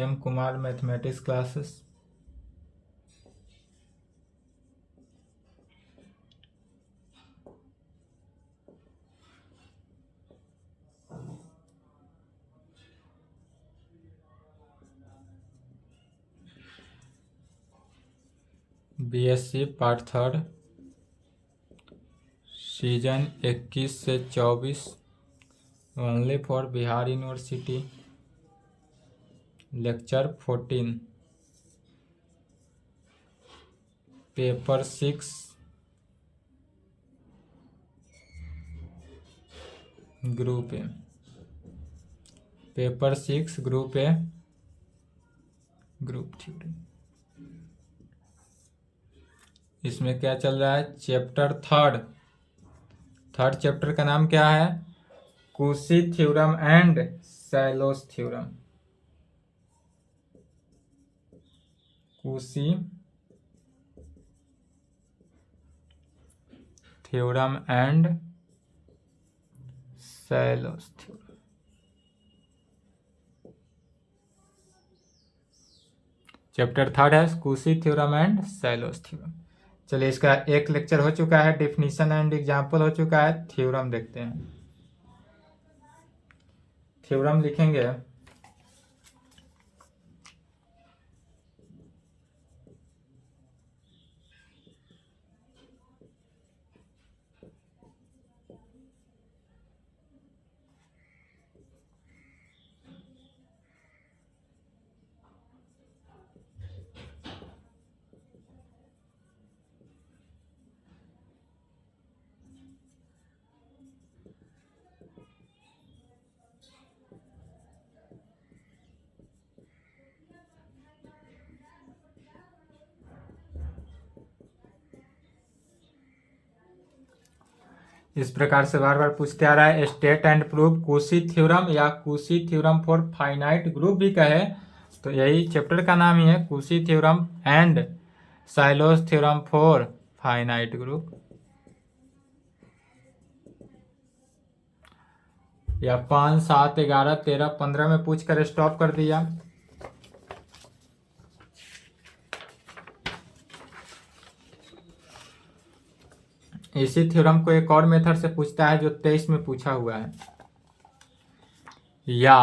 M Kumar mathematics classes. BSc part 3 season 21 से 24 only for Bihar university. Lecture 14 paper 6 group A. Paper 6 group A group theory. इसमें क्या चल रहा है? चैप्टर 3 चैप्टर का नाम क्या है? Cauchy theorem and Sylow's theorem. Cauchy theorem and Sylow's theorem. Chapter 3 है Cauchy theorem and Sylow's theorem. चलिए, इसका एक लेक्चर हो चुका है, डिफिनीशन एंड एग्जाम्पल हो चुका है। थ्योरम देखते हैं। थ्योरम लिखेंगे इस प्रकार से बार बार पूछते आ रहा है। State and prove Cauchy theorem या Cauchy theorem for finite group भी कहे तो यही चैप्टर का नाम ही है, Cauchy theorem and Sylow's theorem for finite group. या 5, 7, 11, 13, 15 में पूछ कर स्टॉप कर दिया। इसी थ्योरम को एक और मेथड से पूछता है जो 23 में पूछा हुआ है। या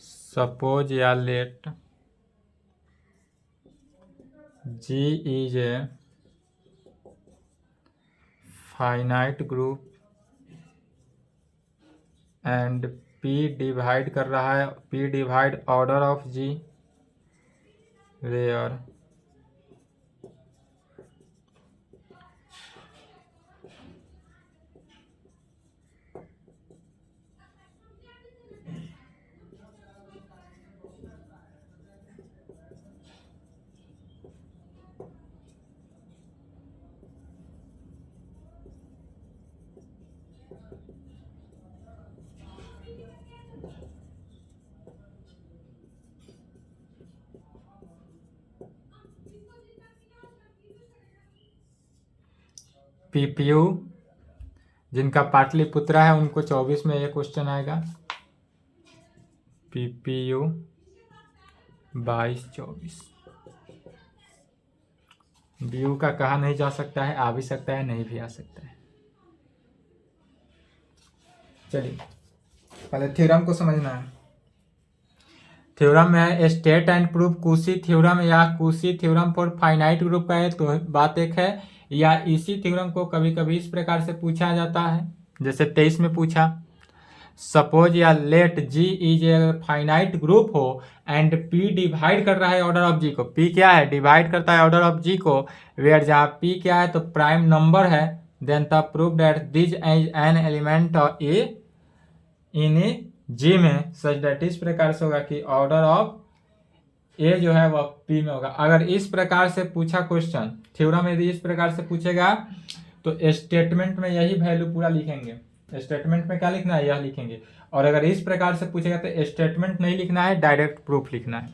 सपोज या let G is a finite group and P divide कर रहा है, P divide order of G where PPU जिनका पाटलिपुत्रा है उनको 24 में ये क्वेश्चन आएगा। PPU 22-24 BU का कहा नहीं जा सकता है, आ भी सकता है, नहीं भी आ सकता है। चलिए, पहले थ्योरम को समझना है। थ्योरम में है state and prove Cauchy theorem या Cauchy theorem for finite group का है तो बात एक है, या इसी थ्योरम को कभी कभी इस प्रकार से पूछा जाता है जैसे 23 में पूछा। सपोज या let G is a finite group हो एंड P डिवाइड कर रहा है ऑर्डर ऑफ G को। P क्या है? डिवाइड करता है ऑर्डर ऑफ G को, वेयर जहाँ P क्या है तो प्राइम नंबर है। Then the prove that this is an element of a in G में सच दैट इस प्रकार से होगा कि ऑर्डर ऑफ ए जो है वह P में होगा। अगर इस प्रकार से पूछा क्वेश्चन, थ्योरम यदि इस प्रकार से पूछेगा तो स्टेटमेंट में यही वैल्यू पूरा लिखेंगे। स्टेटमेंट में क्या लिखना है? यह लिखेंगे। और अगर इस प्रकार से पूछेगा तो स्टेटमेंट नहीं लिखना है, डायरेक्ट प्रूफ लिखना है।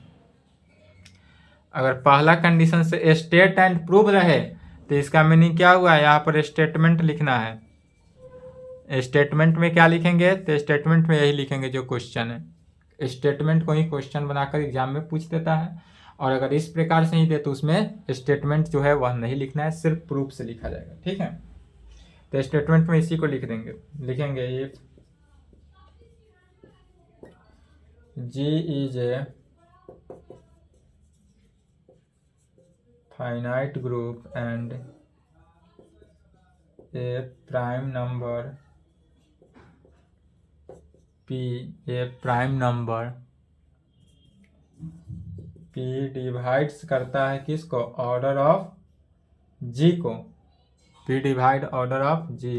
अगर पहला कंडीशन से स्टेट एंड प्रूव रहे तो इसका मीनिंग क्या हुआ, यहाँ पर स्टेटमेंट लिखना है। स्टेटमेंट में क्या लिखेंगे, तो स्टेटमेंट में यही लिखेंगे जो क्वेश्चन है। स्टेटमेंट को ही क्वेश्चन बनाकर एग्जाम में पूछ देता है, और अगर इस प्रकार से ही दे तो उसमें स्टेटमेंट जो है वह नहीं लिखना है, सिर्फ प्रूफ से लिखा जाएगा। ठीक है, तो स्टेटमेंट में इसी को लिखेंगे if G is a finite group and a prime number P, a prime number P divides करता है किसको, ऑर्डर ऑफ G को। P divide order of G,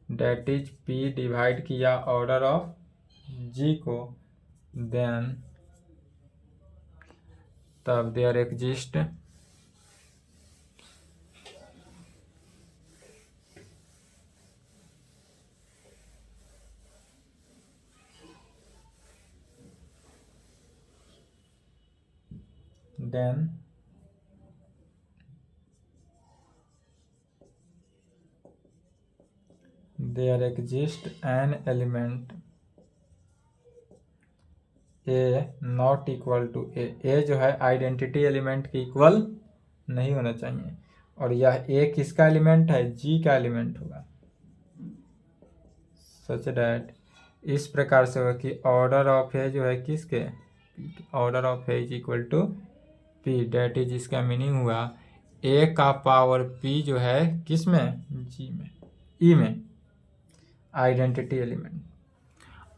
that is P divide किया ऑर्डर ऑफ G को, then तब there exist then there exists an element a not equal to a जो है identity element के इक्वल नहीं होना चाहिए, और यह a किसका एलिमेंट है, G का एलिमेंट होगा, सच दैट इस प्रकार से होगा कि ऑर्डर ऑफ a जो है किसके, order of a is equal to p, that is इसका मीनिंग हुआ a का पावर p जो है किस में, G में, E में, identity element.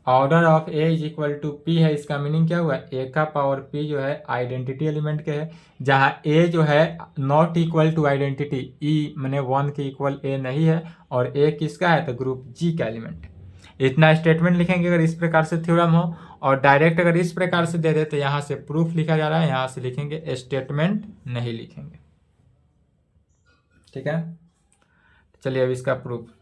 Order of a is equal to p है, इसका मीनिंग क्या हुआ, a का पावर p जो है आइडेंटिटी एलिमेंट के है, जहाँ a जो है not equal to identity, e मैंने 1 के इक्वल a नहीं है, और a किसका है, तो ग्रुप G का एलिमेंट। इतना स्टेटमेंट लिखेंगे अगर इस प्रकार से थ्योरम हो, और डायरेक्ट अगर इस प्रकार से दे दे तो यहाँ से प्रूफ लिखा जा रहा है, यहाँ से लिखेंगे स्टेटमेंट नहीं लिखेंगे। ठीक है, चलिए अब इसका प्रूफ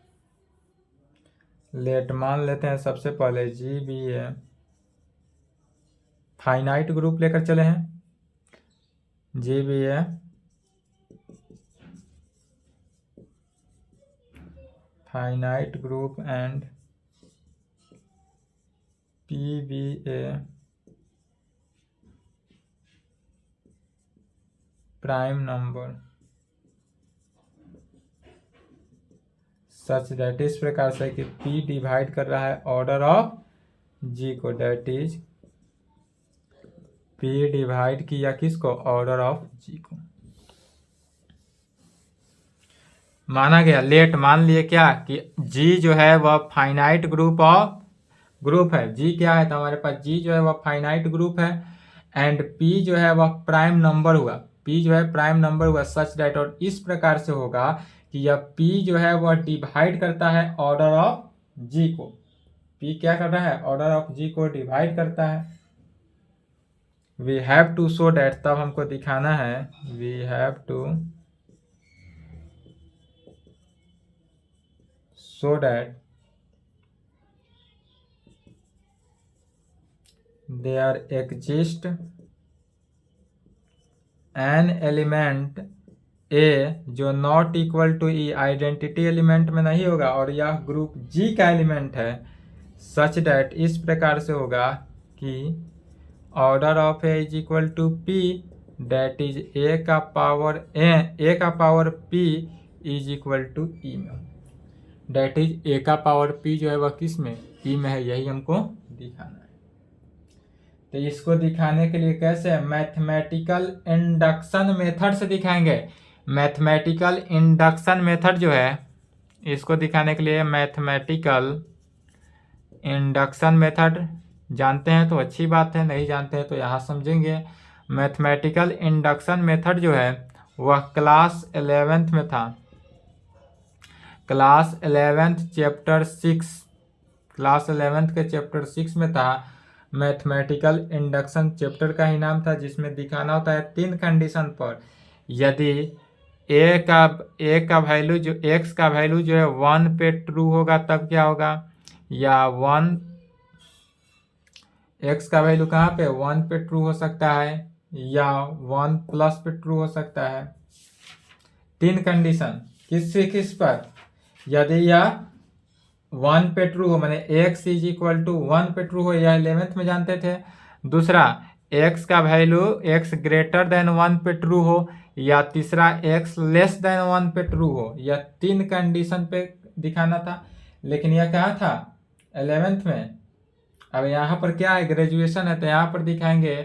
लेट मान लेते हैं। सबसे पहले G be a finite group लेकर चले हैं, G be a finite group and P be a prime number such that इस प्रकार से कि P डिवाइड कर रहा है ऑर्डर ऑफ G को, डेट इज P डिवाइड किया किसको, ऑर्डर ऑफ G को। माना गया, लेट मान लिए क्या कि G जो है वह फाइनाइट ग्रुप है। G क्या है, तो हमारे पास G जो है वह फाइनाइट ग्रुप है, एंड P जो है वह प्राइम नंबर हुआ, P जो है प्राइम नंबर हुआ, सच दैट, और इस प्रकार से होगा कि यह P जो है वह डिवाइड करता है ऑर्डर ऑफ G को। P क्या कर रहा है, ऑर्डर ऑफ G को डिवाइड करता है। We have to show that, तब हमको दिखाना है, we have to show that there exist an element a जो not equal to e, identity element में नहीं होगा, और यह ग्रुप G का एलिमेंट है, सच दैट इस प्रकार से होगा कि order of A is equal to P, that is a का power P is equal to E में, डेट इज ए का पावर P जो है वह किस में, E में है, यही हमको दिखाना है। तो इसको दिखाने के लिए कैसे, मैथमेटिकल इंडक्शन मेथड से दिखाएंगे। मैथमेटिकल इंडक्शन मेथड जो है, इसको दिखाने के लिए मैथमेटिकल इंडक्शन मेथड जानते हैं तो अच्छी बात है, नहीं जानते हैं तो यहाँ समझेंगे। मैथमेटिकल इंडक्शन मेथड जो है वह क्लास 11th में था, class 11th chapter 6, class 11th के चैप्टर 6 में था। मैथमेटिकल इंडक्शन चैप्टर का ही नाम था, जिसमें दिखाना होता है 3 कंडीशन पर, यदि ए का वैल्यू जो x का वैल्यू जो है 1 पे ट्रू होगा तब क्या होगा, या 1 x का वैल्यू कहाँ पे 1 पे ट्रू हो सकता है, या 1 प्लस पे ट्रू हो सकता है। 3 कंडीशन किस पर, यदि यह 1 पे ट्रू हो, माने x इज इक्वल टू 1 पे ट्रू हो, यह 11th में जानते थे। दूसरा, x का वैल्यू x ग्रेटर देन 1 पे ट्रू हो, या तीसरा x लेस देन 1 पे ट्रू हो। यह 3 कंडीशन पे दिखाना था, लेकिन यह क्या था 11th में। अब यहाँ पर क्या है, ग्रेजुएशन है, तो यहाँ पर दिखाएंगे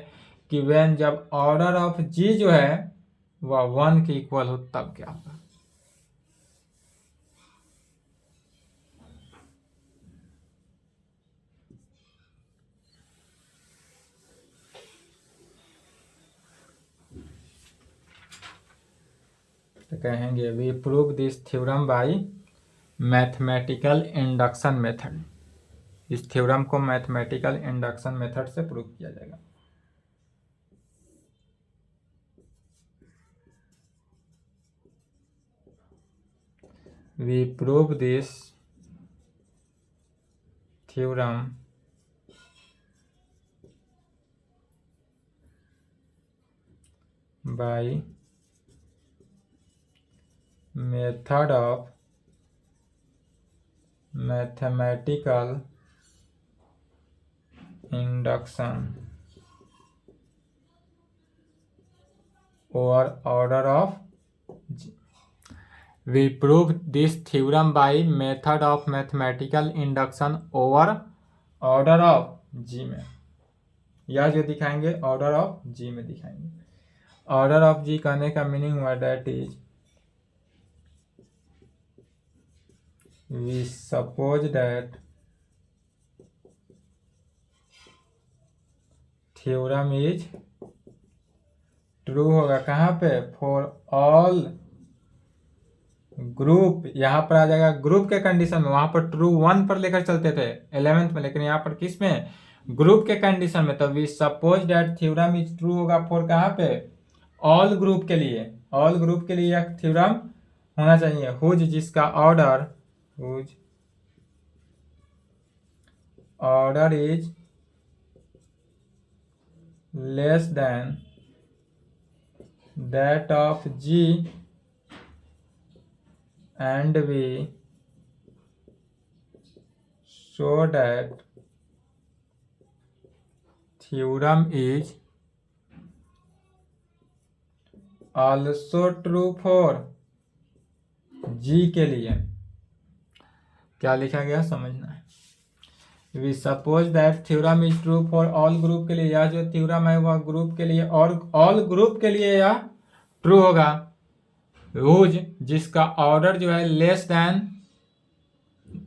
कि वेन जब ऑर्डर ऑफ g जो है वह 1 के इक्वल हो तब क्या होगा। तो कहेंगे we prove this theorem by mathematical induction method. इस थ्योरम को मैथमेटिकल इंडक्शन मेथड से प्रूव किया जाएगा। We prove this theorem by method of mathematical induction और order of g। We prove this theorem by method of mathematical induction over order of g में, या जो दिखाएंगे ऑर्डर ऑफ g में दिखाएंगे। ऑर्डर ऑफ g कहने का meaning हुआ that is we suppose that theorem is true होगा कहाँ पे, फॉर ऑल ग्रुप। यहाँ पर आ जाएगा ग्रुप के कंडीशन में, वहां पर ट्रू 1 पर लेकर चलते थे 11th में, लेकिन यहाँ पर किस में, ग्रुप के कंडीशन में। तो we suppose that theorem is true होगा फॉर कहाँ पे, ऑल ग्रुप के लिए। ऑल ग्रुप के लिए यह थ्योरम होना चाहिए हुज, जिसका order is less than that of g and we show that theorem is also true for g के लिए। क्या लिखा गया समझना है। We suppose that theorem is true for all group के लिए, यह जो थ्योरम है वह ग्रुप के लिए और ऑल ग्रुप के लिए यह ट्रू होगा हुज, जिसका ऑर्डर जो है less than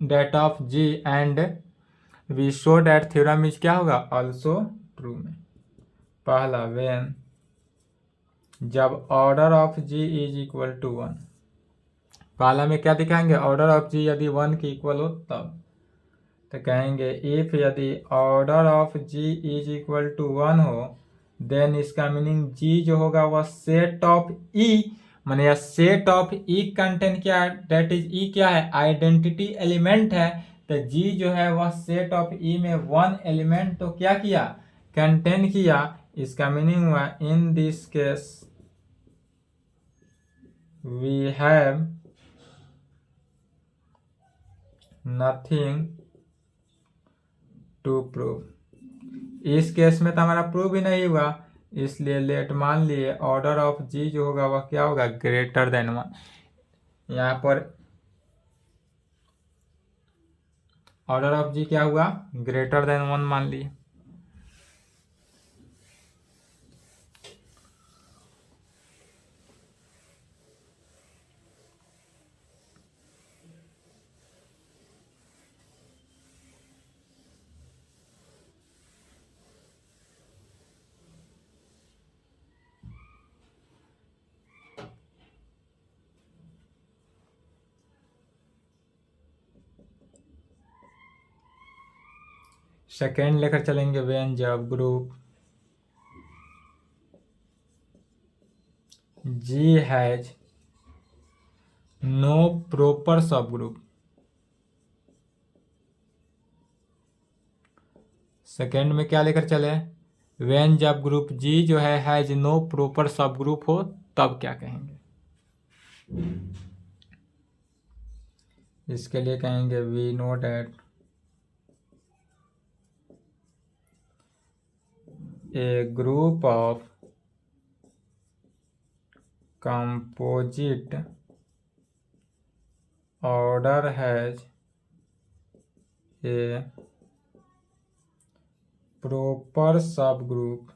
that of G, and we show that theorem is क्या होगा ऑल्सो ट्रू में। पहला, वेन जब order of G is equal to 1। पहला में क्या दिखाएंगे, ऑर्डर ऑफ जी यदि 1 के इक्वल हो तब। तो कहेंगे इफ यदि order of G is equal to 1 हो, देन इसका मीनिंग जी जो होगा वह सेट ऑफ ई, माने यह सेट ऑफ ई कंटेंट क्या है, दैट इज ई क्या है, आइडेंटिटी एलिमेंट है। तो जी जो है वह सेट ऑफ ई में 1 एलिमेंट तो क्या किया, कंटेन किया। इसका मीनिंग हुआ in this case we have nothing to prove. इस केस में तो हमारा प्रूव ही नहीं हुआ, इसलिए लेट मान लिए ऑर्डर ऑफ जी जो होगा वह क्या होगा, ग्रेटर देन 1। यहाँ पर ऑर्डर ऑफ जी क्या हुआ, ग्रेटर देन 1 मान लिए। सेकेंड लेकर चलेंगे, वेन जब group G has no proper subgroup. Second में क्या लेकर चले, वेन जब ग्रुप जी जो है has no proper subgroup हो तब क्या कहेंगे? इसके लिए कहेंगे we know that a group of composite order has a proper subgroup.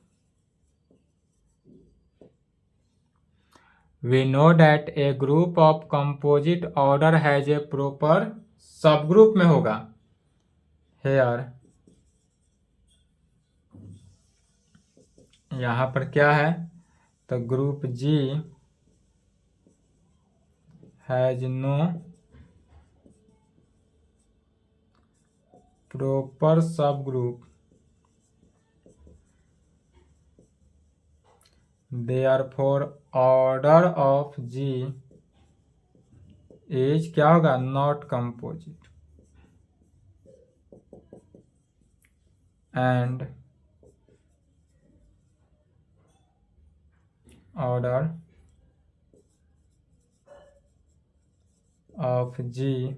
We know that a group of composite order has a proper subgroup में होगा here. यहाँ पर क्या है? तो group G has no proper subgroup. Therefore order of G is क्या होगा? Not composite. And order of G,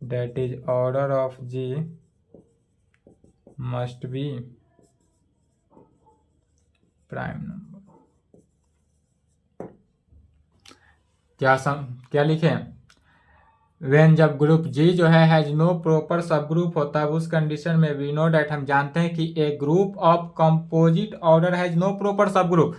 that is order of G must be prime number. क्या लिखें? वेन जब ग्रुप जी जो है हैज नो प्रॉपर सब group होता है उस कंडीशन में वी नो डैट हम जानते हैं कि a group of composite order has no proper subgroup.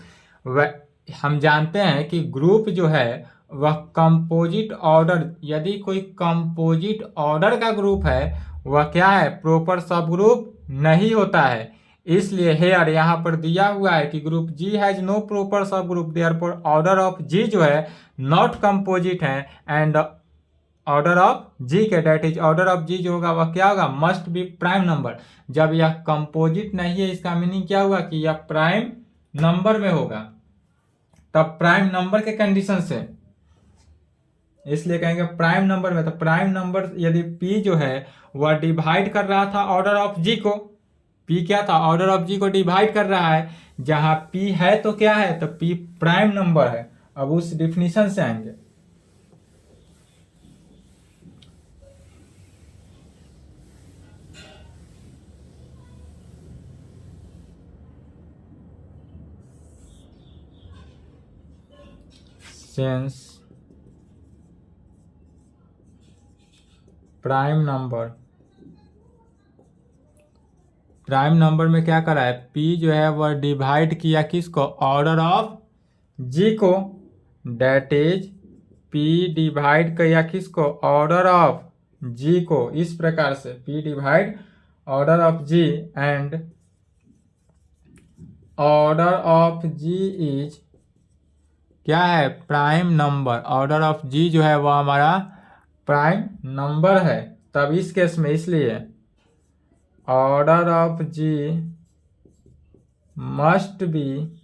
हम जानते हैं कि ग्रुप जो है वह कंपोजिट ऑर्डर, यदि कोई कंपोजिट ऑर्डर का ग्रुप है वह क्या है? प्रॉपर सब ग्रुप नहीं होता है। इसलिए हेयर यहाँ पर दिया हुआ है कि group G has no proper subgroup, therefore order of G जो है नॉट कंपोजिट है एंड ऑर्डर ऑफ जी के that is order of G जो होगा वह क्या होगा? Must be prime number. जब यह कंपोजिट नहीं है इसका मीनिंग क्या हुआ कि यह प्राइम नंबर में होगा, तब प्राइम नंबर के कंडीशन से, इसलिए कहेंगे प्राइम नंबर में। तो प्राइम नंबर यदि पी जो है वह डिवाइड कर रहा था ऑर्डर ऑफ जी को, पी क्या था? ऑर्डर ऑफ जी को डिवाइड कर रहा है, जहां पी है तो क्या है? तो पी प्राइम नंबर है। अब उस डिफिनीशन से आएंगे। Sense prime number, prime number में क्या करा है? पी जो है वह डिवाइड किया किसको? ऑर्डर ऑफ जी को, डेट इज पी डिवाइड किया किसको? ऑर्डर ऑफ जी को। इस प्रकार से P divide order of G and order of G is क्या है? Prime number. Order of G जो है वह हमारा प्राइम नंबर है। तब इस केस में इसलिए order of G must be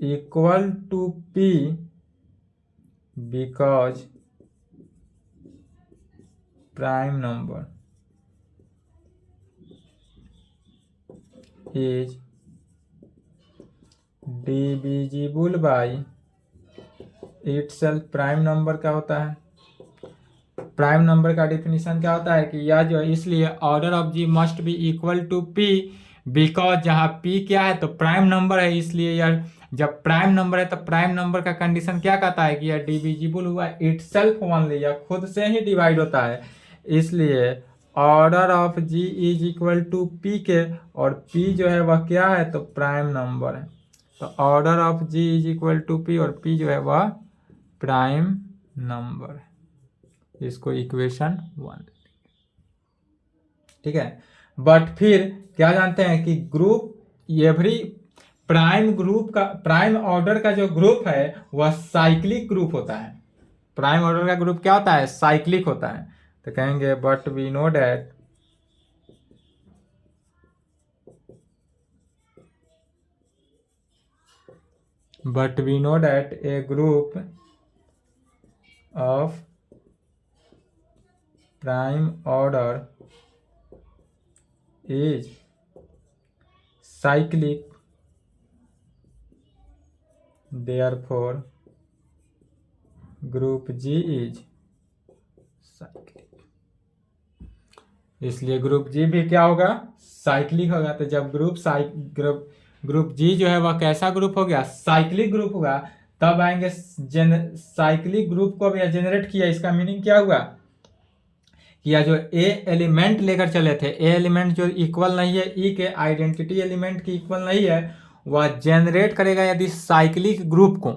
equal to P because prime number is divisible by itself. Prime number क्या होता है? प्राइम नंबर का डिफिनीशन क्या होता है कि यह जो है, इसलिए order of G must be equal to P because जहां पी क्या है? तो प्राइम नंबर है। इसलिए यह जब प्राइम नंबर है तो प्राइम नंबर का कंडीशन क्या कहता है कि यह डिविजिबल हुआ इटसेल्फ ओनली, यह खुद से ही डिवाइड होता है। इसलिए order of G is equal to P के, और पी जो है वह क्या है? तो प्राइम नंबर है। तो order of G is equal to P और पी जो है वह प्राइम नंबर है। इसको इक्वेशन 1, ठीक है। बट फिर क्या जानते हैं कि ग्रुप एवरी प्राइम ग्रुप का, प्राइम ऑर्डर का जो ग्रुप है वह साइक्लिक ग्रुप होता है। प्राइम ऑर्डर का ग्रुप क्या होता है? साइक्लिक होता है। तो कहेंगे but we know that a group of prime order is cyclic, therefore group G is cyclic. इसलिए ग्रुप जी भी क्या होगा, साइक्लिक होगा। तो जब ग्रुप जी जो है वह कैसा ग्रुप हो गया, साइक्लिक ग्रुप होगा, तब आएंगे साइक्लिक ग्रुप को भी जनरेट किया। इसका मीनिंग क्या हुआ, या जो ए एलिमेंट लेकर चले थे, ए एलिमेंट जो इक्वल नहीं है ई के, आइडेंटिटी एलिमेंट की इक्वल नहीं है, वह जनरेट करेगा यदि साइक्लिक ग्रुप को,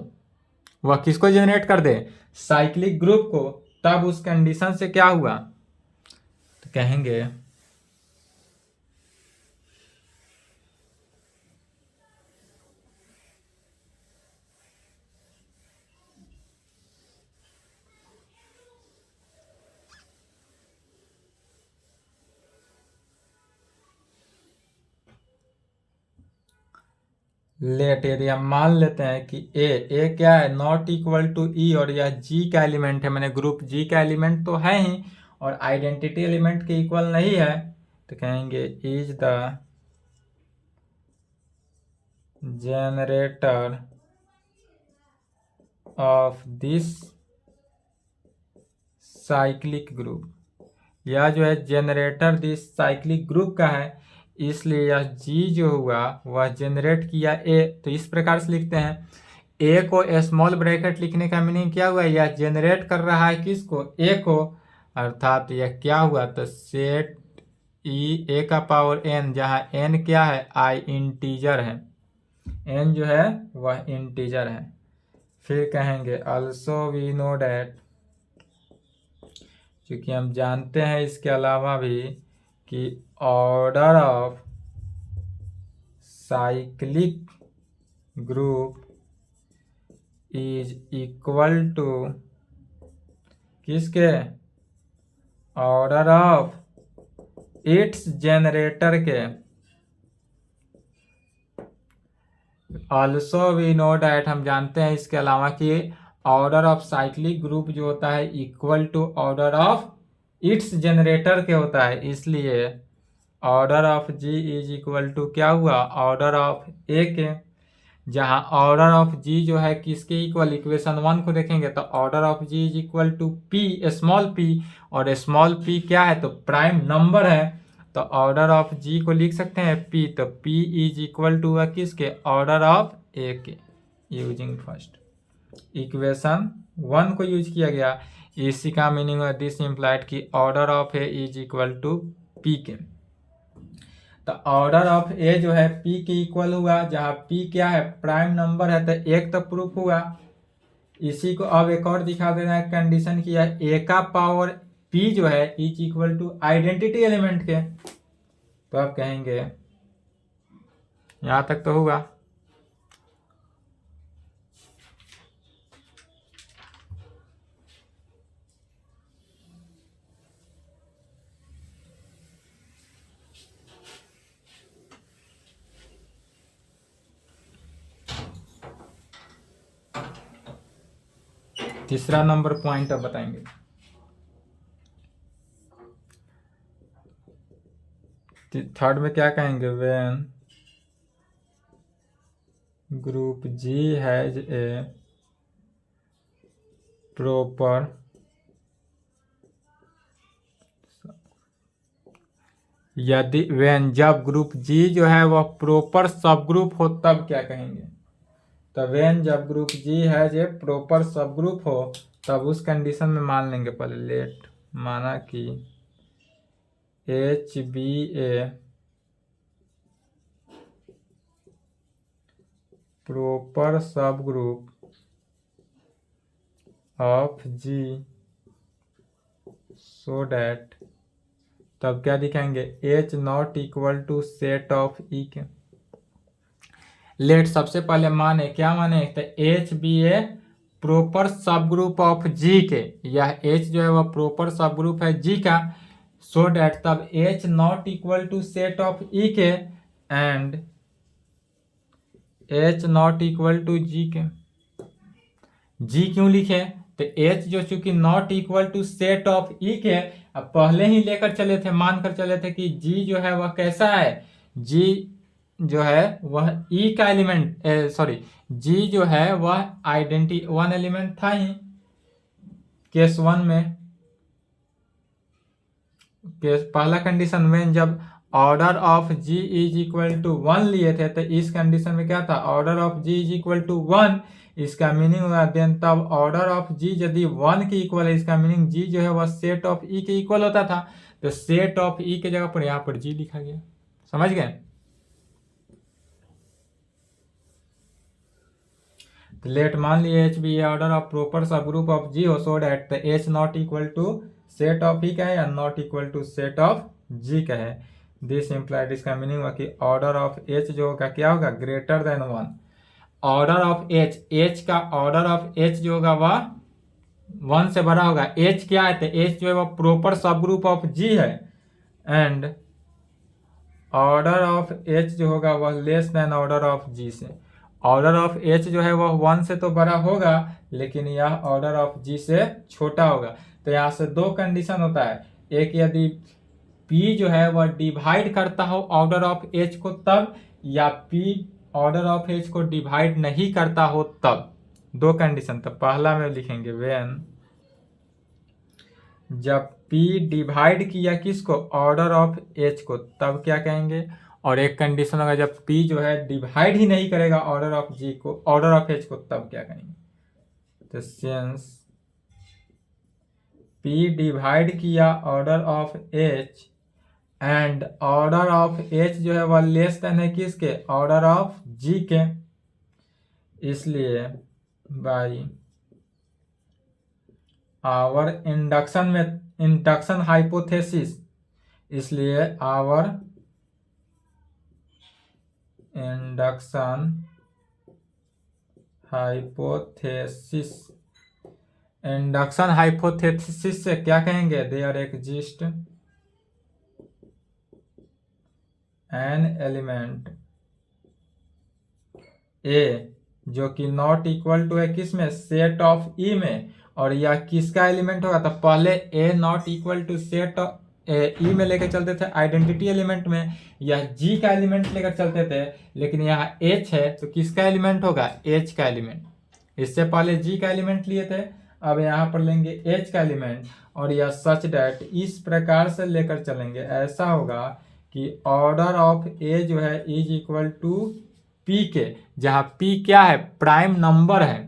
वह किसको जनरेट कर दे, साइक्लिक ग्रुप को। तब उस कंडीशन से क्या हुआ, तो कहेंगे लेट, यदि हम मान लेते हैं कि ए क्या है, नॉट इक्वल टू ई, और यह जी का एलिमेंट है, मैंने ग्रुप जी का एलिमेंट तो है ही और आइडेंटिटी एलिमेंट के इक्वल नहीं है, तो कहेंगे is the generator off this cyclic group. यह जो है जनरेटर दिस साइक्लिक ग्रुप का है, इसलिए यह जी जो हुआ वह जनरेट किया ए। तो इस प्रकार से लिखते हैं, ए को स्मॉल ब्रैकेट लिखने का मीनिंग क्या हुआ, यह जनरेट कर रहा है किसको, ए को, अर्थात यह क्या हुआ, तो सेट ई ए का पावर एन, जहाँ एन क्या है, आई इंटीजर है, एन जो है वह इंटीजर है। फिर कहेंगे अल्सो वी नो डैट, क्योंकि हम जानते हैं इसके अलावा भी कि order of cyclic group is equal to किसके, ऑर्डर ऑफ इट्स जनरेटर के। ऑल्सो वी नो डैट, हम जानते हैं इसके अलावा कि ऑर्डर ऑफ साइक्लिक ग्रुप जो होता है equal to order of its generator के होता है, इसलिए order of G is equal to क्या हुआ, ऑर्डर ऑफ ए के। जहां ऑर्डर ऑफ जी जो है किसके इक्वल, इक्वेशन 1 को देखेंगे तो order of G is equal to P, small P, और स्मॉल पी क्या है, तो प्राइम नंबर है, तो ऑर्डर ऑफ जी को लिख सकते हैं पी, तो पी इज इक्वल टू किसके, ऑर्डर ऑफ ए के, यूजिंग फर्स्ट इक्वेशन 1 को यूज किया गया। इसी का मीनिंग है दिस इम्प्लाइड कि order of A is equal to P के। तो ऑर्डर ऑफ ए जो है पी के इक्वल हुआ, जहां पी क्या है, प्राइम नंबर है, तो एक तो प्रूफ हुआ। इसी को अब एक और दिखा देना है कंडीशन की, है ए का पावर पी जो है is equal to identity element के। तो अब कहेंगे यहां तक तो हुआ। तीसरा नंबर पॉइंट अब बताएंगे। थर्ड में क्या कहेंगे, when group G has a proper यदि व्हेन जब ग्रुप जी जो है वह प्रॉपर सब ग्रुप हो तब क्या कहेंगे, तो व्हेन जब group G has a proper subgroup हो तब उस कंडीशन में मान लेंगे, पहले लेट माना कि H be a proper subgroup of G so that, तब क्या दिखाएंगे, H not equal to set of e के। लेट सबसे पहले माने क्या माने, तो H be a proper subgroup of G के, यह एच जो है वह प्रॉपर सब ग्रुप है जी का, सो डैट तब H not equal to set of e के and H not equal to G के। जी क्यों लिखे, तो एच जो चूंकि not equal to set of e के, अब पहले ही लेकर चले थे, मान कर चले थे कि जी जो है वह कैसा है, जी जो है वह ई का एलिमेंट सॉरी जी जो है वह आइडेंटिटी वन एलिमेंट था ही केस वन में। केस पहला कंडीशन में जब order of G is equal to one लिए थे तो इस कंडीशन में क्या था, order of G is equal to one. इसका मीनिंग हुआ देन तब ऑर्डर ऑफ जी यदि वन के इक्वल है, इसका मीनिंग जी जो है वह सेट ऑफ ई के इक्वल होता था। तो सेट ऑफ ई के जगह पर यहाँ पर जी लिखा गया। समझ गए? तो लेट मान लिए H be order of proper subgroup of G हो so that H not equal to set of e का है या not equal to set of G का है। दिस इम्प्लाइड, इसका मीनिंग हुआ कि ऑर्डर ऑफ एच जो होगा क्या होगा, greater than one. Order of H, H का ऑर्डर ऑफ एच जो होगा वह वन से बड़ा होगा। एच क्या है, तो एच जो है वह प्रॉपर सब ग्रुप ऑफ जी है एंड ऑर्डर ऑफ एच जो होगा वह लेस देन ऑर्डर ऑफ जी से। ऑर्डर ऑफ एच जो है वह वन से तो बड़ा होगा लेकिन यह ऑर्डर ऑफ जी से छोटा होगा। तो यहाँ से दो कंडीशन होता है, एक यदि P जो है वह डिवाइड करता हो ऑर्डर ऑफ एच को तब, या P ऑर्डर ऑफ एच को डिवाइड नहीं करता हो तब। दो कंडीशन। तो पहला में लिखेंगे व्हेन जब P डिवाइड किया किसको, ऑर्डर ऑफ एच को, तब क्या कहेंगे। और एक कंडीशन होगा जब P जो है डिवाइड ही नहीं करेगा ऑर्डर ऑफ जी को, ऑर्डर ऑफ एच को, तब क्या करेंगे। तो सिंस P डिवाइड किया order of H and order of H जो है वह लेस देन है किसके, ऑर्डर ऑफ जी के, इसलिए बाई आवर इंडक्शन हाइपोथेसिस, इसलिए आवर इंडक्शन हाइपोथेसिस से क्या कहेंगे, there exist an element a जो कि नॉट इक्वल टू है किसमें, सेट ऑफ ई में। और यह किसका एलिमेंट होगा, तो पहले a not equal to set e में लेकर चलते थे आइडेंटिटी एलिमेंट में, यह जी का एलिमेंट लेकर चलते थे, लेकिन यहाँ एच है तो किसका एलिमेंट होगा, एच का एलिमेंट। इससे पहले जी का एलिमेंट लिए थे, अब यहाँ पर लेंगे एच का एलिमेंट। और यह सच डैट इस प्रकार से लेकर चलेंगे, ऐसा होगा कि ऑर्डर ऑफ ए जो है इज इक्वल टू पी के, जहां पी क्या है, प्राइम नंबर है।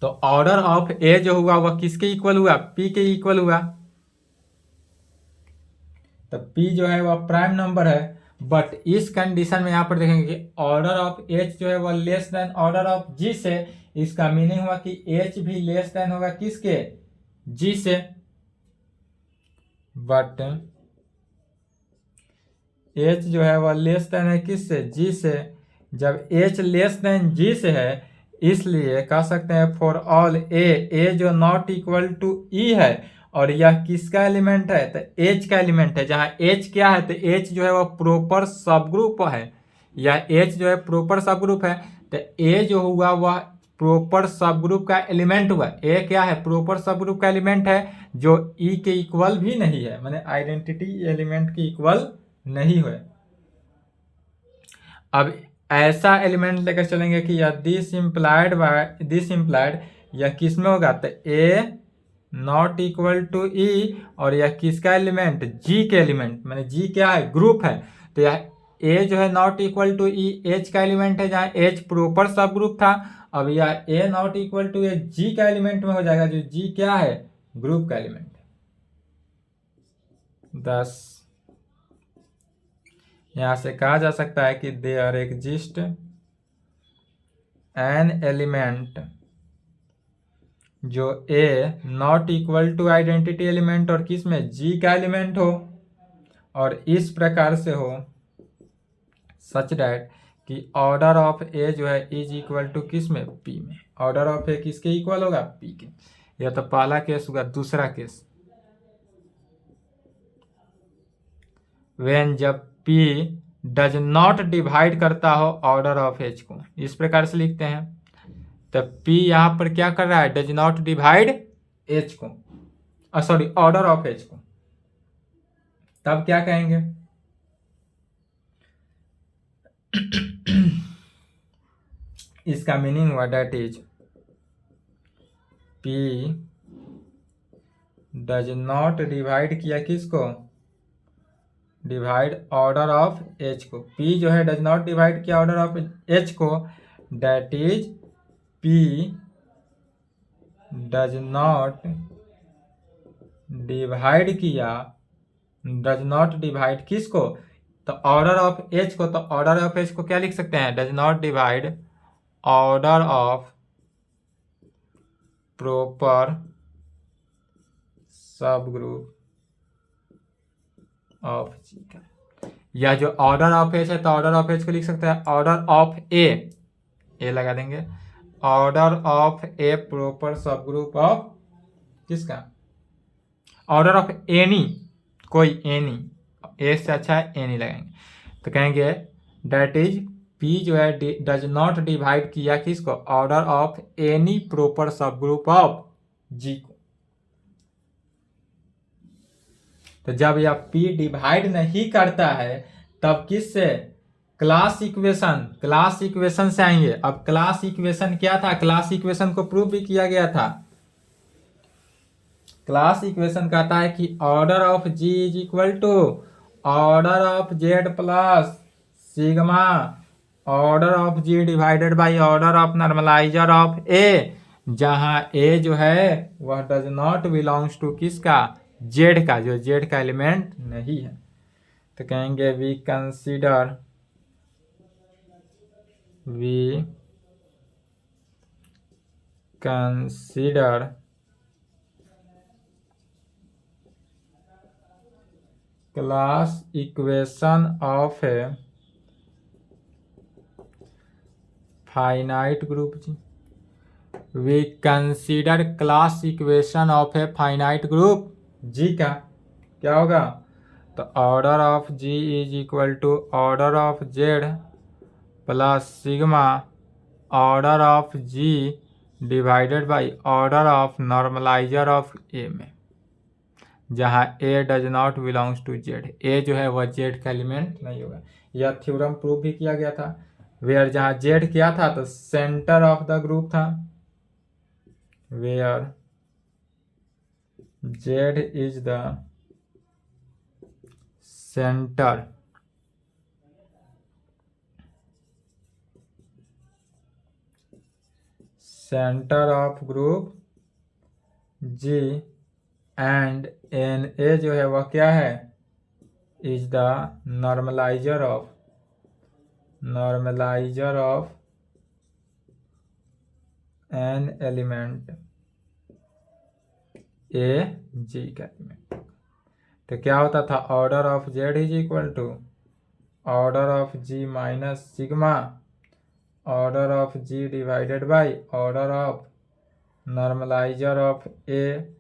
तो ऑर्डर ऑफ ए जो हुआ वह किसके इक्वल हुआ, पी के इक्वल हुआ। तो पी जो है वह प्राइम नंबर है, बट इस कंडीशन में यहां पर देखेंगे कि ऑर्डर ऑफ एच जो है वह लेस देन ऑर्डर ऑफ जी से। इसका मीनिंग हुआ कि एच भी लेस देन होगा किसके, जी से। बट एच जो है वह लेस देन है किससे, जी से। जब एच लेस देन जी से है, इसलिए कह सकते हैं फॉर ऑल ए जो नॉट इक्वल टू ई है, और यह किसका एलिमेंट है, तो एच का एलिमेंट है। जहां एच क्या है, तो एच जो है वह प्रॉपर सब ग्रुप है, या एच जो है प्रॉपर सब ग्रुप है। तो ए जो हुआ वह प्रॉपर सब ग्रुप का एलिमेंट हुआ। ए क्या है, प्रॉपर सब ग्रुप का एलिमेंट है जो ई के इक्वल भी नहीं है, माने आइडेंटिटी एलिमेंट के इक्वल नहीं हुए। अब ऐसा एलिमेंट लेकर चलेंगे कि यह दिस इम्प्लाइड यह किस में होगा, तो ए नॉट इक्वल टू ई, और यह किसका एलिमेंट, जी के एलिमेंट, माने जी क्या है, ग्रुप है। तो यह ए जो है not equal to E H का एलिमेंट है, जहां एच प्रॉपर सब ग्रुप था। अब यह A not equal to A G का एलिमेंट में हो जाएगा, जो जी क्या है, ग्रुप का एलिमेंट है। 10 यहां से कहा जा सकता है कि देयर एग्जिस्ट एन एलिमेंट जो a not equal to identity element और किस में, जी का एलिमेंट हो, और इस प्रकार से हो सच डैट कि ऑर्डर ऑफ ए जो है इज इक्वल टू किस में, पी में। ऑर्डर ऑफ ए किसके इक्वल होगा, पी के। यह तो पहला केस होगा। दूसरा केस व्हेन जब पी डज नॉट डिवाइड करता हो ऑर्डर ऑफ एच को, इस प्रकार से लिखते हैं। तो P यहां पर क्या कर रहा है, डज नॉट डिवाइड एच को। सॉरी ऑर्डर ऑफ एच को, तब क्या कहेंगे? इसका मीनिंग हुआ that is P does not divide किया किसको? डिवाइड ऑर्डर ऑफ एच को। P जो है डज नॉट डिवाइड किया ऑर्डर ऑफ एच को, that is P does not divide किया, डज नॉट डिवाइड किसको? तो ऑर्डर ऑफ एच को। तो ऑर्डर ऑफ एच को क्या लिख सकते हैं? Does not divide order of proper subgroup of G का। या जो ऑर्डर ऑफ एच है तो ऑर्डर ऑफ एच को लिख सकते हैं ऑर्डर ऑफ ए लगा देंगे, order of A proper subgroup of किसका? ऑर्डर ऑफ एनी, कोई एनी, ए से अच्छा है एनी लगाएंगे। तो कहेंगे दैट इज P जो है डज नॉट डिवाइड किया किसको? Order of any proper subgroup of G को। तो जब यह P डिवाइड नहीं करता है तब किससे? क्लास इक्वेशन से आएंगे। अब क्लास इक्वेशन क्या था? क्लास इक्वेशन को प्रूव भी किया गया था। क्लास इक्वेशन कहता है कि order of G is equal to order of Z plus sigma order of G divided by order of normalizer of A, जहां ए जो है वह डज नॉट बिलोंग्स टू किसका? जेड का, जो जेड का एलिमेंट नहीं है। तो कहेंगे we consider class equation of a finite group G. We consider class equation of a finite group G का क्या होगा? तो order of G is equal to order of Z plus sigma order of G divided by order of normalizer of A में, जहां A does not belongs to Z. A जो है वह Z का एलिमेंट नहीं होगा। यह थ्योरम प्रूव भी किया गया था। वेयर जहां जेड क्या था? तो सेंटर ऑफ द ग्रुप था। Where Z is the center of group G and N A जो है वह क्या है? Is the normalizer of an element A G का एलिमेंट। तो क्या होता था? Order of Z is equal to order of G minus sigma order of G divided by order of normalizer of A,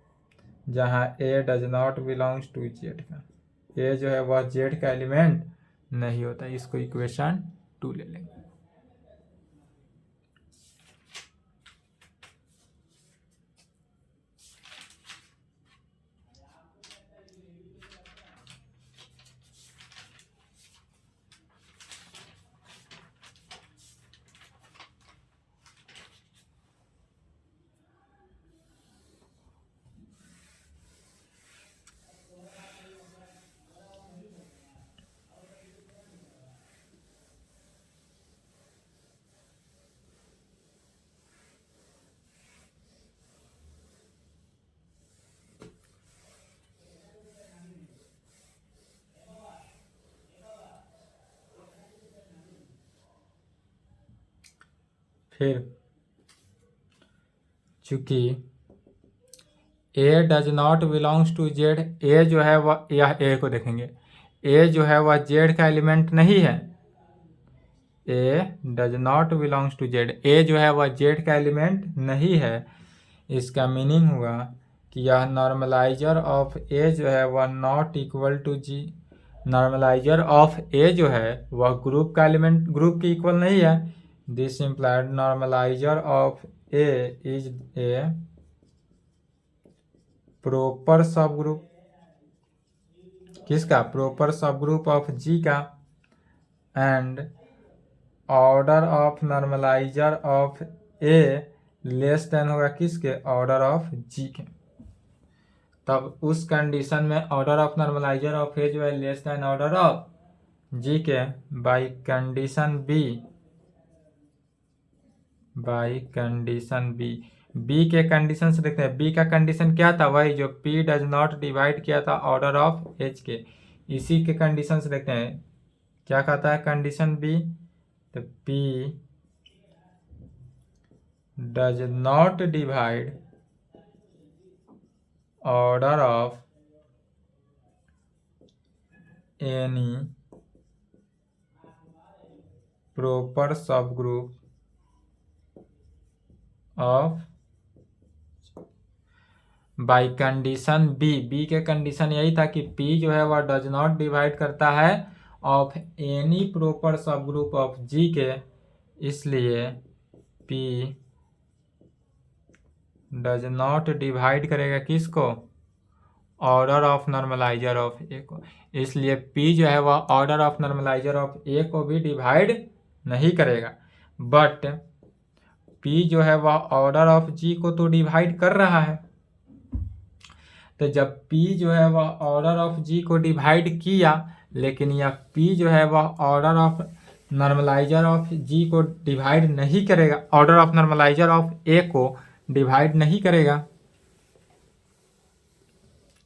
जहां A does not belongs to Z का। A जो है वह जेड का एलिमेंट नहीं होता। इसको इक्वेशन 2 ले लेंगे। फिर चूंकि A does not belongs to Z, A जो है वह, यह ए को देखेंगे, ए जो है वह जेड का एलिमेंट नहीं है। A does not belongs to Z, A जो है वह जेड का एलिमेंट नहीं है। इसका मीनिंग हुआ कि यह नॉर्मलाइजर ऑफ ए जो है वह not equal to G. Normalizer of A जो है वह ग्रुप का एलिमेंट, ग्रुप के इक्वल नहीं है। This implied normaliser of A is a proper सब ग्रुप किसका, proper subgroup of G का, and order of normalizer of A less than होगा किसके, ऑर्डर ऑफ जी के। तब उस कंडीशन में order of normalizer of A जो है less than order of G के by condition B, by condition B. B के कंडीशन से देखते हैं, बी का कंडीशन क्या था, वही जो पी डज नॉट डिवाइड किया था ऑर्डर ऑफ एच के, इसी के कंडीशन से देखते हैं क्या कहता है कंडीशन बी, तो P does not divide order of any proper subgroup of by condition B. B के कंडीशन यही था कि पी जो है वह डज नॉट डिवाइड करता है of any proper subgroup of G के, इसलिए पी डज नॉट डिवाइड करेगा किसको, order of normalizer of A को, इसलिए पी जो है वह order of normalizer of A को भी डिवाइड नहीं करेगा। बट पी जो है वह ऑर्डर ऑफ जी को तो डिवाइड कर रहा है। तो जब P जो है वह ऑर्डर ऑफ G को डिवाइड किया, लेकिन यह P जो है वह order of normalizer of G को डिवाइड नहीं करेगा, order of normalizer of A को डिवाइड नहीं करेगा,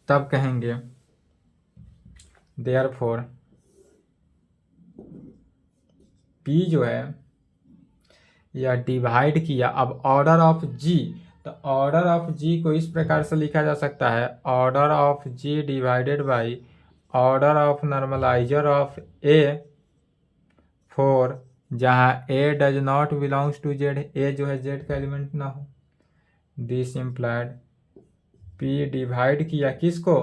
तब कहेंगे देयरफॉर P जो है यह डिवाइड किया। अब ऑर्डर ऑफ G, तो ऑर्डर ऑफ जी को इस प्रकार से लिखा जा सकता है, order of G divided by order of normalizer of A for जहाँ A does not belongs to Z, A जो है जेड का एलिमेंट ना हो। दिस इम्प्लाइड पी डिवाइड किया किसको,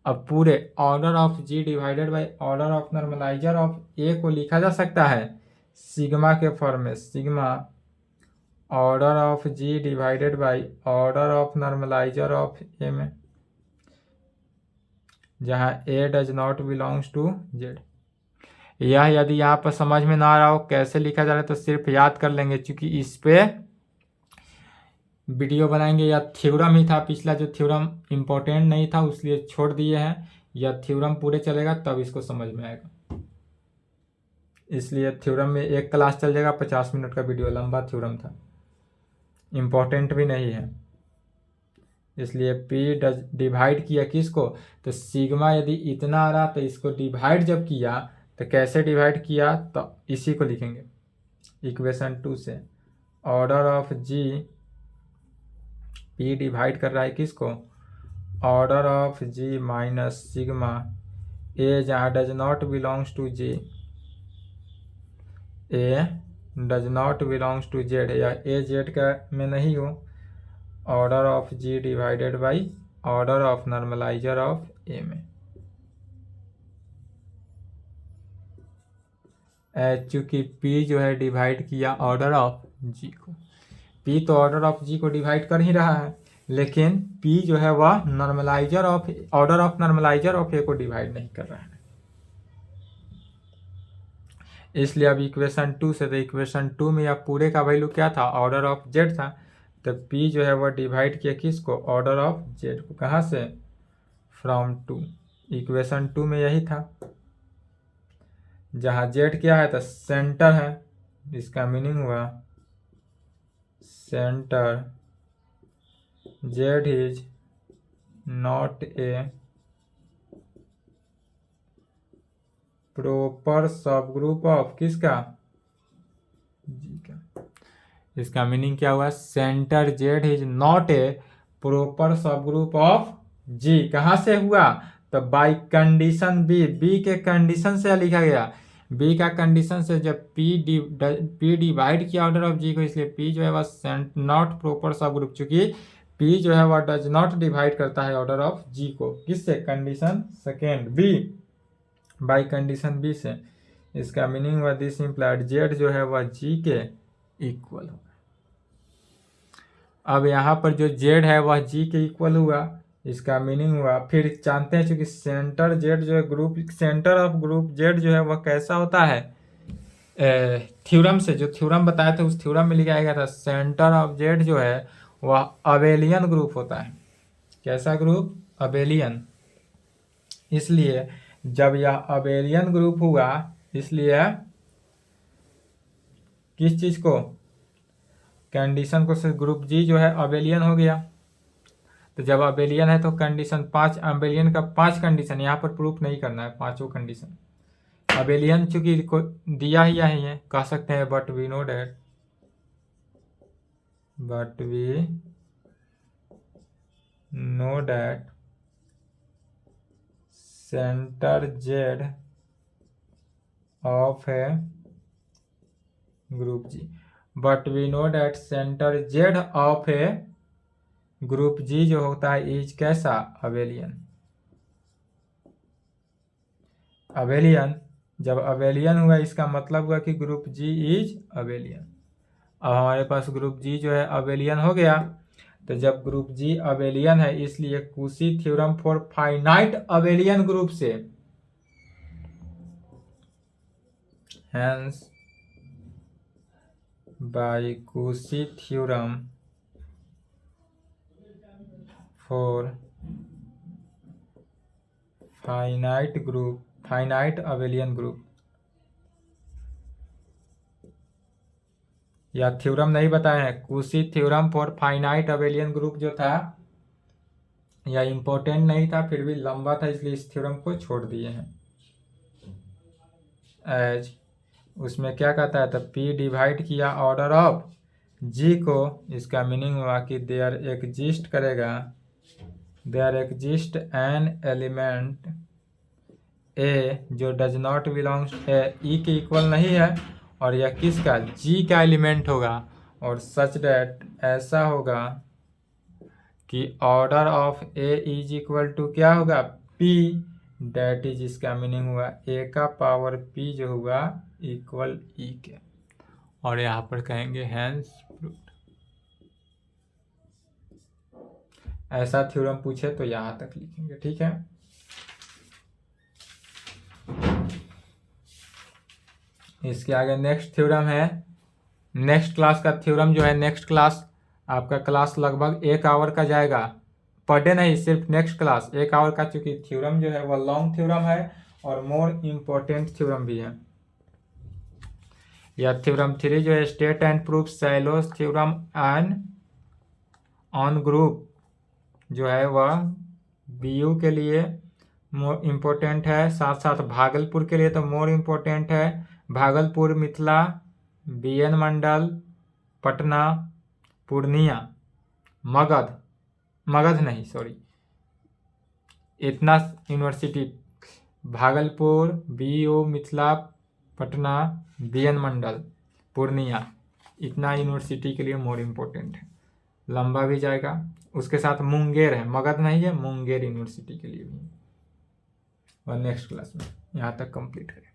अब पूरे order of G divided by order of normalizer of A को लिखा जा सकता है सिग्मा के फॉर्म में, sigma order of G divided by order of normalizer of A में, जहाँ A does not belongs to Z. यह यदि यहाँ पर समझ में ना आ रहा हो कैसे लिखा जा रहा है तो सिर्फ याद कर लेंगे, क्योंकि इस पे वीडियो बनाएंगे। या थ्योरम ही था पिछला, जो थ्योरम इम्पोर्टेंट नहीं था इसलिए छोड़ दिए हैं, या थ्योरम पूरे चलेगा तब इसको समझ में आएगा, इसलिए थ्योरम में एक क्लास चल जाएगा, 50 मिनट का वीडियो, लंबा थ्योरम था, इम्पोर्टेंट भी नहीं है। इसलिए पी डज डिवाइड किया किसको, तो सिग्मा यदि इतना आ रहा तो इसको डिवाइड जब किया तो कैसे डिवाइड किया, तो इसी को लिखेंगे इक्वेशन 2 से, order of G P divide कर रहा है किसको, order of G minus sigma A जहाँ does not belongs to G, A does not belongs to Z, या ए जेड का में नहीं हो, order of G divided by order of normalizer of A में। चूंकि P जो है डिवाइड किया ऑर्डर ऑफ जी को, P तो ऑर्डर ऑफ जी को डिवाइड कर ही रहा है, लेकिन P जो है वह normalizer of order of normalizer of A को डिवाइड नहीं कर रहा है, इसलिए अब इक्वेशन 2 से, तो इक्वेशन 2 में अब पूरे का वैल्यू क्या था, ऑर्डर ऑफ जेड था, तो P जो है वह डिवाइड किया किसको, ऑर्डर ऑफ जेड को, कहाँ से, फ्रॉम 2, इक्वेशन 2 में यही था, जहाँ जेड क्या है तो सेंटर है, इसका मीनिंग हुआ centre Z is not a proper subgroup of किसका, जी का। इसका मीनिंग क्या हुआ, centre Z is not a proper subgroup of जी, कहाँ से हुआ, तो बाई कंडीशन बी, बी के कंडीशन से लिखा गया, बी का कंडीशन से जब पी डिवाइड किया ऑर्डर ऑफ जी को, इसलिए पी जो है वह नॉट प्रॉपर सब ग्रुप, चूंकि पी जो है वह डज नॉट डिवाइड करता है ऑर्डर ऑफ जी को, किससे, condition second B, by condition B से। इसका मीनिंग हुआ दिस इम्प्लाइड जेड जो है वह जी के इक्वल होगा। अब यहाँ पर जो जेड है वह जी के इक्वल हुआ, इसका मीनिंग हुआ। फिर जानते हैं चूंकि सेंटर जेड जो है group, centre of group Z जो है वह कैसा होता है, थ्योरम से, जो थ्योरम बताया था उस थ्योरम में लिखा गया था सेंटर ऑफ जेड जो है वह अबेलियन ग्रुप होता है। कैसा ग्रुप? अबेलियन। इसलिए जब यह अबेलियन ग्रुप हुआ, इसलिए किस चीज को, कंडीशन को, से ग्रुप जी जो है अबेलियन हो गया। तो जब अबेलियन है तो कंडीशन 5, अबेलियन का 5 कंडीशन यहाँ पर प्रूफ नहीं करना है, 5 कंडीशन अबेलियन चूंकि दिया ही है, कह सकते हैं but we know that center Z of a group G, but we know that center Z of a group G जो होता है इज कैसा, अबेलियन। अबेलियन, जब अबेलियन हुआ इसका मतलब हुआ कि ग्रुप जी इज अबेलियन। अब हमारे पास ग्रुप जी जो है अबेलियन हो गया। तो जब ग्रुप जी अबेलियन है, इसलिए कुशी theorem for finite abelian group से, हेंस बाय कुशी theorem for finite group, finite abelian group, या थ्योरम नहीं बताए हैं, कुशी theorem for finite abelian group जो था या इम्पोर्टेंट नहीं था, फिर भी लंबा था, इसलिए इस थ्योरम को छोड़ दिए हैं। एज उसमें क्या कहता है, तो पी डिवाइड किया ऑर्डर ऑफ जी को, इसका मीनिंग हुआ कि देयर एग्जिस्ट करेगा, there exist an element a जो डज नॉट बिलोंग्स ई के इक्वल नहीं है, और यह किसका, जी का एलिमेंट होगा, और सच दैट ऐसा होगा कि order of A is equal to क्या होगा, पी, डेट इज, इसका मीनिंग हुआ ए का पावर पी जो होगा इक्वल ई के, और यहाँ पर कहेंगे हैंस प्रूव्ड। ऐसा थ्योरम पूछे तो यहाँ तक लिखेंगे, ठीक है। इसके आगे नेक्स्ट थ्योरम है, नेक्स्ट क्लास का थ्योरम जो है, नेक्स्ट क्लास आपका क्लास लगभग 1 आवर का जाएगा, पर डे नहीं, सिर्फ नेक्स्ट क्लास 1 आवर का, चूंकि थ्योरम जो है वह लॉन्ग थ्योरम है और मोर इम्पोर्टेंट थ्योरम भी है। यह थ्योरम 3 जो है state and proof Sylow's theorem and on group जो है वह बीयू के लिए मोर इम्पोर्टेंट है, साथ साथ भागलपुर के लिए तो मोर इम्पोर्टेंट है। भागलपुर, मिथिला, बीएन मंडल, पटना, पूर्णिया, मगध नहीं सॉरी, इतना यूनिवर्सिटी, भागलपुर, बीयू, मिथिला, पटना, बीएन मंडल, पूर्णिया, इतना यूनिवर्सिटी के लिए मोर इम्पोर्टेंट है, लंबा भी जाएगा। उसके साथ मुंगेर है, मगध नहीं है, मुंगेर यूनिवर्सिटी के लिए भी। और नेक्स्ट क्लास में यहाँ तक कंप्लीट करें।